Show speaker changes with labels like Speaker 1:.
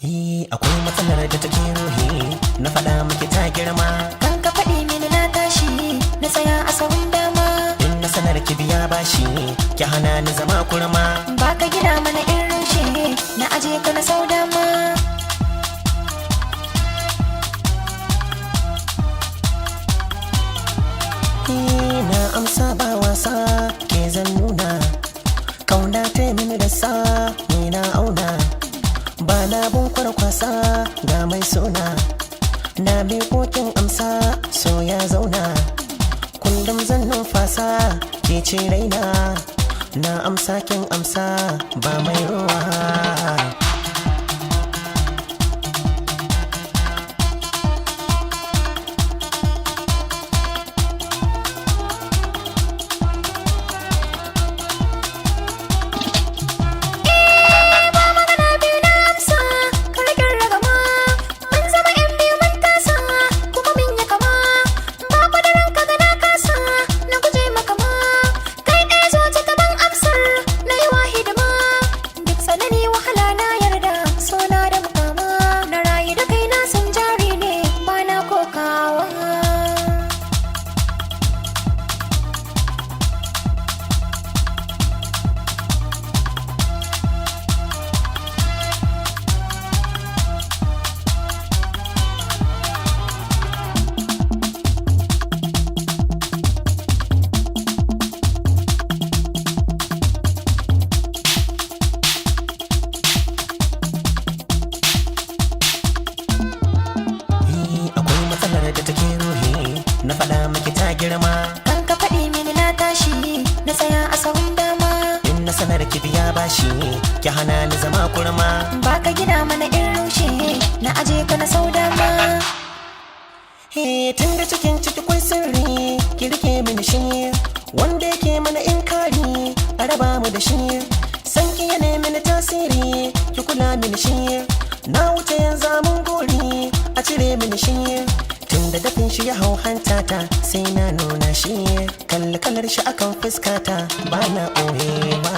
Speaker 1: Akwai matsalar da take ruhi na faɗa miki ta girma.
Speaker 2: Kan ka faɗi mini na tashi na tsaya a sahun dama.
Speaker 1: In na sanar ki biya bashi ki hana ni zama kurma.
Speaker 2: Ba ka gina mana in rushe na aje ka na sau dama.
Speaker 1: Na amsa ba wasa ke zan nuna. Kauna ta mini da sa ni na auna. Ba na bun kwarkwasa ga mai suna. Na bi kokin amsa so ya zauna. Kullum zan numfasa ke ce raina. Na amsa kin amsa ba mai ruwa. Da take ruhi na faɗa miki ta girma.
Speaker 2: Kan ka faɗi mini na tashi na tsaya a sahun dama.
Speaker 1: In na sanar ki biya bashi ki hana ni zama kurma.
Speaker 2: Ba ka gina mana in rushe na aje ka na sau dama.
Speaker 1: Tun da cikin ciki kwai sirri ki rike mini shi. Wanda yake mana in kari a raba mu da shi. San ki ya nemi ni tasiri ki kula mini shi. Na wuce yanzu mun gori a cire mini shi. Da dafin shi ya hau hantata sai na nuna shi. Kalli kalar shi akan fuskata ba na ɓoye ba.